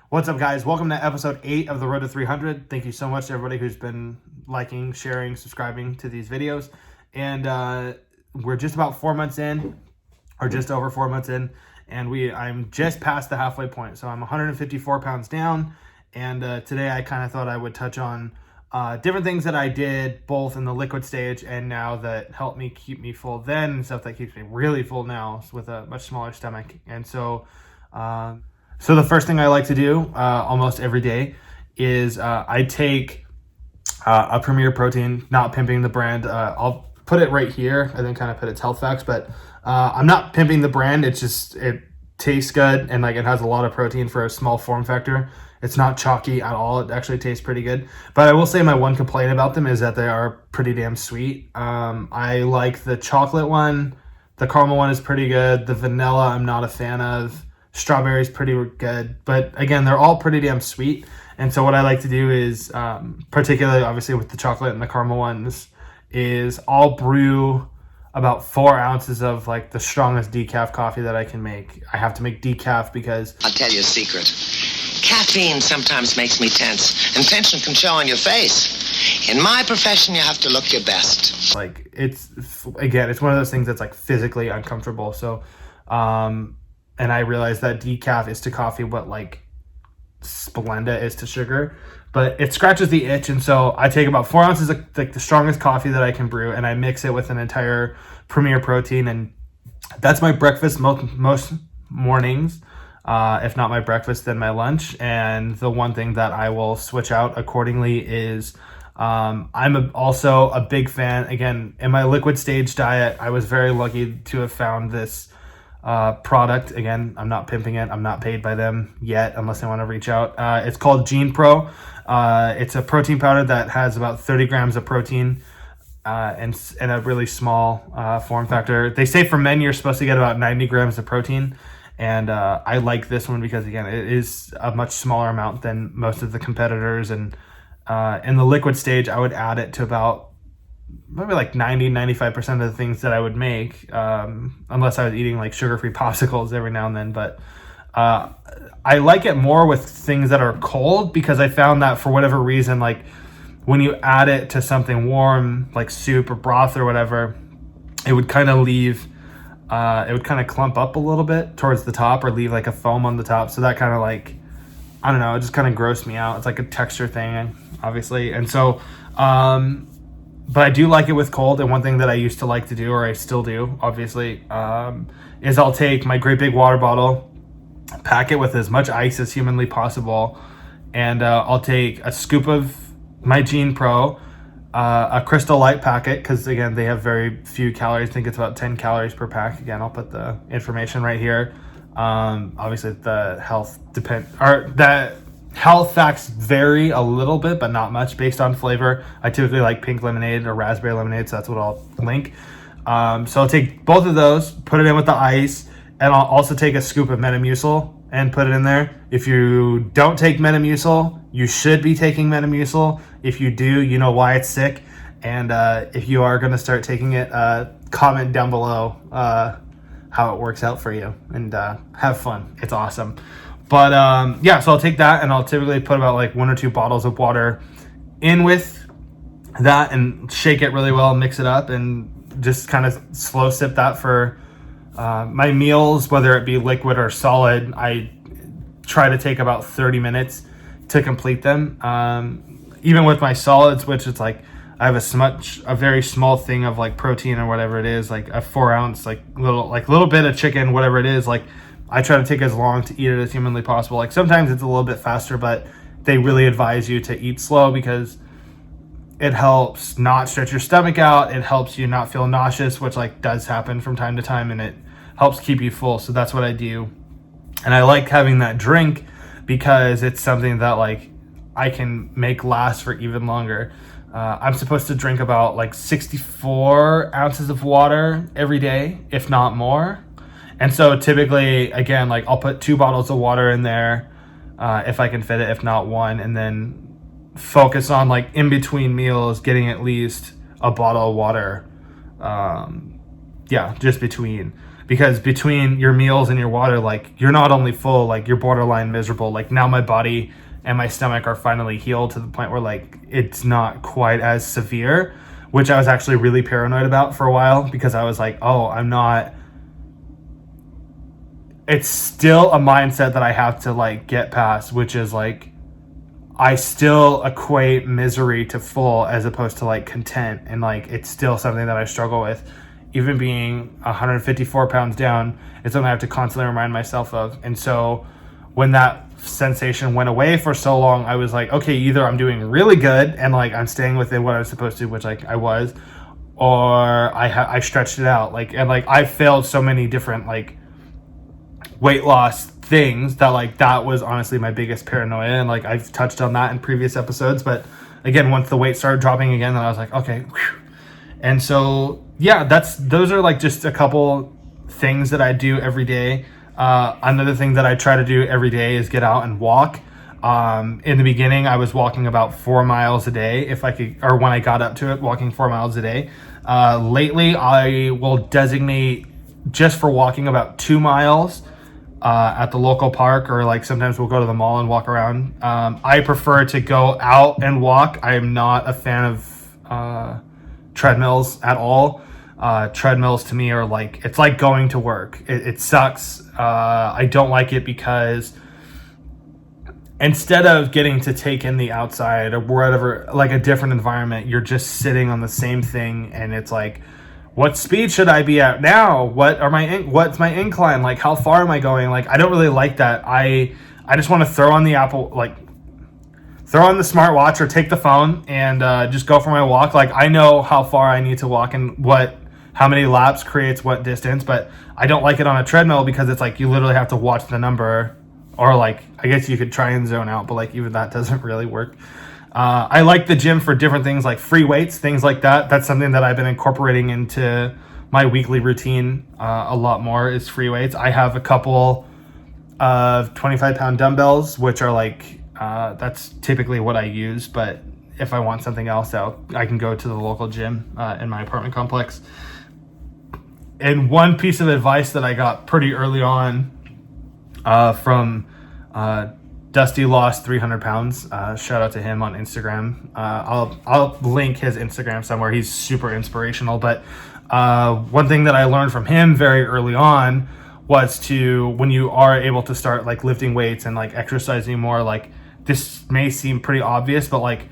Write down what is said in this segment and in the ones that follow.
What's up, guys? Welcome to episode 8 of the Road to 300. Thank you so much to everybody who's been liking, sharing, subscribing to these videos. And we're just about 4 months in, or just over 4 months in, and I'm just past the halfway point. So I'm 154 pounds down, and today I kind of thought I would touch on different things that I did both in the liquid stage and now that helped me keep me full then, and stuff that keeps me really full now with a much smaller stomach. And so the first thing I like to do almost every day is I take a Premier Protein, not pimping the brand. I'll put it right here. I think kind of put its health facts, but I'm not pimping the brand. It tastes good, and like it has a lot of protein for a small form factor. It's not chalky at all. It actually tastes pretty good. But I will say my one complaint about them is that they are pretty damn sweet. I like the chocolate one. The caramel one is pretty good. The vanilla I'm not a fan of. Strawberry's pretty good, but again, they're all pretty damn sweet. And so what I like to do is, particularly obviously with the chocolate and the caramel ones, is I'll brew about 4 ounces of like the strongest decaf coffee that I can make. I have to make decaf because I'll tell you a secret. Caffeine sometimes makes me tense, and tension can show on your face. In my profession, you have to look your best. Like it's one of those things that's like physically uncomfortable. So, and I realize that decaf is to coffee what like Splenda is to sugar, but it scratches the itch. And so I take about 4 ounces of like the strongest coffee that I can brew, and I mix it with an entire Premier Protein, and that's my breakfast most mornings. If not my breakfast, then my lunch. And the one thing that I will switch out accordingly is I'm also a big fan. Again, in my liquid stage diet, I was very lucky to have found this product. Again, I'm not pimping it. I'm not paid by them yet unless I want to reach out. It's called Gene Pro. It's a protein powder that has about 30 grams of protein and a really small form factor. They say for men you're supposed to get about 90 grams of protein. And I like this one because, again, it is a much smaller amount than most of the competitors. And in the liquid stage, I would add it to about maybe like 95% of the things that I would make, unless I was eating like sugar-free popsicles every now and then. But I like it more with things that are cold because I found that for whatever reason, like when you add it to something warm, like soup or broth or whatever, it would kind of clump up a little bit towards the top or leave like a foam on the top. So that kind of like, I don't know, it just kind of grossed me out. It's like a texture thing, obviously. And so, but I do like it with cold. And one thing that I used to like to do, or I still do, obviously, is I'll take my great big water bottle, pack it with as much ice as humanly possible, and I'll take a scoop of my Gene Pro, a Crystal Light packet, because again, they have very few calories. I think it's about 10 calories per pack. Again, I'll put the information right here. Obviously, the health facts vary a little bit, but not much based on flavor. I typically like pink lemonade or raspberry lemonade, so that's what I'll link. So I'll take both of those, put it in with the ice, and I'll also take a scoop of Metamucil and put it in there. If you don't take Metamucil, you should be taking Metamucil. If you do, you know why it's sick. And if you are going to start taking it, comment down below how it works out for you, and have fun. It's awesome. But yeah, so I'll take that, and I'll typically put about like 1 or 2 bottles of water in with that and shake it really well, mix it up, and just kind of slow sip that for my meals, whether it be liquid or solid. I try to take about 30 minutes to complete them. Even with my solids, which it's like I have a very small thing of like protein or whatever it is, like a 4 ounce, little bit of chicken, whatever it is, like I try to take as long to eat it as humanly possible. Like sometimes it's a little bit faster, but they really advise you to eat slow because it helps not stretch your stomach out. It helps you not feel nauseous, which like does happen from time to time, and it helps keep you full. So that's what I do. And I like having that drink because it's something that like I can make last for even longer. I'm supposed to drink about like 64 ounces of water every day, if not more. And so typically, again, like I'll put 2 bottles of water in there if I can fit it, if not 1, and then focus on like in between meals getting at least a bottle of water. Just between. because between your meals and your water, like you're not only full, like you're borderline miserable. Like now my body and my stomach are finally healed to the point where like it's not quite as severe, which I was actually really paranoid about for a while, because I was like, oh, it's still a mindset that I have to like get past, which is like I still equate misery to full as opposed to like content, and like it's still something that I struggle with. Even being 154 pounds down, it's something I have to constantly remind myself of. And so when that sensation went away for so long, I was like, okay, either I'm doing really good and like I'm staying within what I was supposed to, which like I was, or I stretched it out. Like, and like I failed so many different like weight loss things that like that was honestly my biggest paranoia, and like I've touched on that in previous episodes. But again, once the weight started dropping again, then I was like, okay, whew. And so yeah, those are like just a couple things that I do every day. Another thing that I try to do every day is get out and walk. In the beginning, I was walking about 4 miles a day if I could, or when I got up to it, walking 4 miles a day. Lately, I will designate just for walking about 2 miles at the local park, or like sometimes we'll go to the mall and walk around. I prefer to go out and walk. I am not a fan of treadmills at all. Treadmills to me are like, it's like going to work. It sucks. I don't like it because instead of getting to take in the outside or whatever, like a different environment, you're just sitting on the same thing, and it's like, what speed should I be at now? What's my incline? Like, how far am I going? Like, I don't really like that. I just want to throw on the smartwatch or take the phone and just go for my walk. Like, I know how far I need to walk and how many laps creates what distance, but I don't like it on a treadmill because it's like you literally have to watch the number, or like I guess you could try and zone out, but like even that doesn't really work. I like the gym for different things like free weights, things like that. That's something that I've been incorporating into my weekly routine a lot more, is free weights. I have a couple of 25-pound dumbbells, which are like, that's typically what I use. But if I want something else out, I can go to the local gym in my apartment complex. And one piece of advice that I got pretty early on from Dusty lost 300 pounds. Shout out to him on Instagram. I'll link his Instagram somewhere. He's super inspirational. But one thing that I learned from him very early on was to, when you are able to start like lifting weights and like exercising more, like this may seem pretty obvious, but like,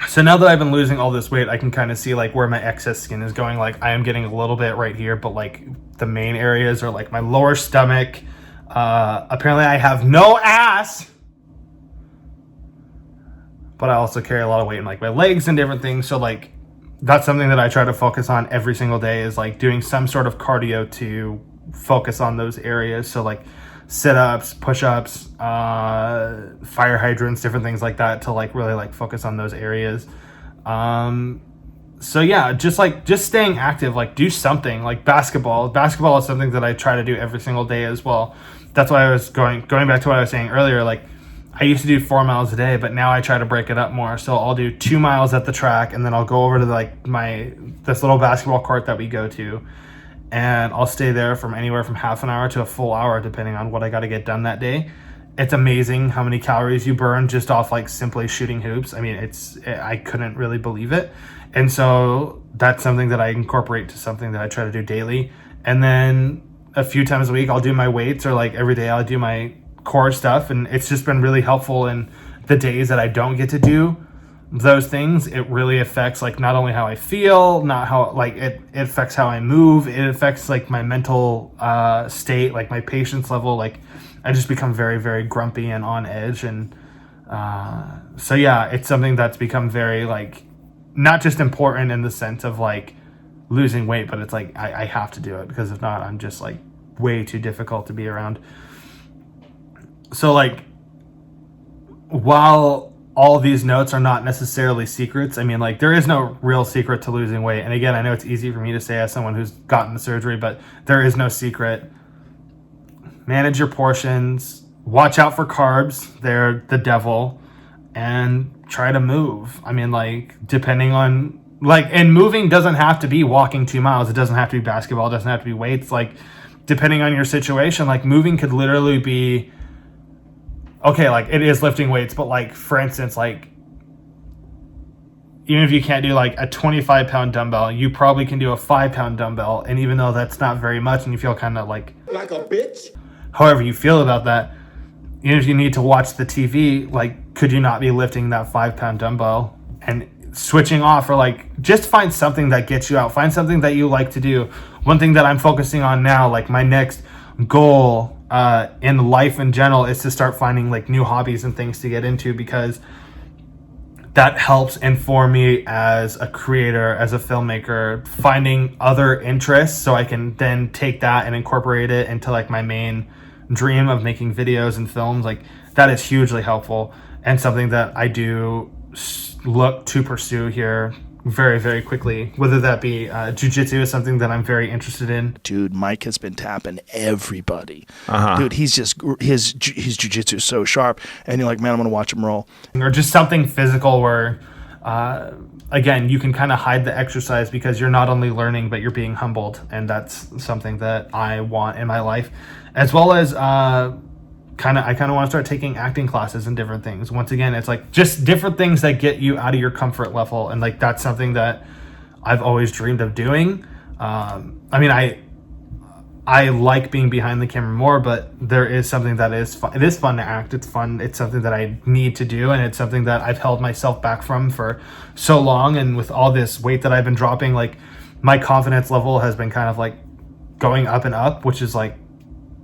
so now that I've been losing all this weight, I can kind of see like where my excess skin is going. Like I am getting a little bit right here, but like the main areas are like my lower stomach. Apparently I have no ass, but I also carry a lot of weight in like my legs and different things. So like that's something that I try to focus on every single day, is like doing some sort of cardio to focus on those areas. So like sit-ups, push-ups, fire hydrants, different things like that, to like really like focus on those areas. So yeah, just staying active, like do something. Like basketball is something that I try to do every single day as well. That's why I was going back to what I was saying earlier. Like I used to do 4 miles a day, but now I try to break it up more. So I'll do 2 miles at the track, and then I'll go over to like this little basketball court that we go to, and I'll stay there from anywhere from half an hour to a full hour, depending on what I got to get done that day. It's amazing how many calories you burn just off like simply shooting hoops. I mean, I couldn't really believe it. And so that's something that I incorporate to something that I try to do daily. And then a few times a week, I'll do my weights, or like every day I'll do my core stuff. And it's just been really helpful in the days that I don't get to do those things. It really affects like not only how I feel, not how like it affects how I move. It affects like my mental state, like my patience level. Like I just become very, very grumpy and on edge. And so yeah, it's something that's become very like, not just important in the sense of like losing weight, but it's like I have to do it, because if not, I'm just like way too difficult to be around. So like, while all these notes are not necessarily secrets, I mean, like there is no real secret to losing weight. And again, I know it's easy for me to say as someone who's gotten the surgery, but there is no secret. Manage your portions, watch out for carbs, they're the devil, and try to move. I mean, like depending on Like, and moving doesn't have to be walking 2 miles. It doesn't have to be basketball. It doesn't have to be weights. Like, depending on your situation, like moving could literally be, okay, like it is lifting weights, but like, for instance, like, even if you can't do like a 25-pound dumbbell, you probably can do a 5-pound dumbbell. And even though that's not very much and you feel kind of like a bitch, however you feel about that, even if you need to watch the TV, like, could you not be lifting that 5-pound dumbbell and switching off, or like just find something that gets you out, find something that you like to do. One thing that I'm focusing on now, like my next goal in life in general, is to start finding like new hobbies and things to get into, because that helps inform me as a creator, as a filmmaker, finding other interests so I can then take that and incorporate it into like my main dream of making videos and films. Like, that is hugely helpful and something that I do look to pursue here very, very quickly. Whether that be jiu-jitsu is something that I'm very interested in. Dude, Mike has been tapping everybody. Dude, he's just, his jiu-jitsu is so sharp, and you're like, man, I'm gonna watch him roll. Or just something physical where again, you can kind of hide the exercise because you're not only learning but you're being humbled, and that's something that I want in my life. As well as I kind of want to start taking acting classes and different things. Once again, it's like just different things that get you out of your comfort level, and like that's something that I've always dreamed of doing. I mean, I like being behind the camera more, but there is something that is fun. It is fun to act. It's fun. It's something that I need to do, and it's something that I've held myself back from for so long. And with all this weight that I've been dropping, like my confidence level has been kind of like going up and up, which is like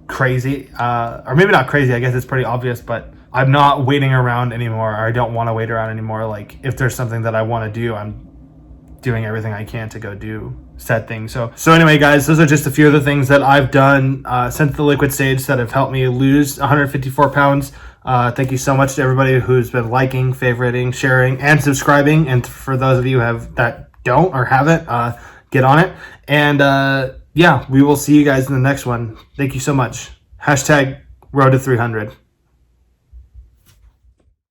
crazy, or maybe not crazy, I guess it's pretty obvious, but I'm not waiting around anymore, or I don't want to wait around anymore. Like, if there's something that I want to do, I'm doing everything I can to go do said thing. So anyway, guys, those are just a few of the things that I've done since the liquid stage that have helped me lose 154 pounds. Thank you so much to everybody who's been liking, favoriting, sharing, and subscribing. And for those of you that don't or haven't, get on it. And yeah, we will see you guys in the next one. Thank you so much. #Road to 300.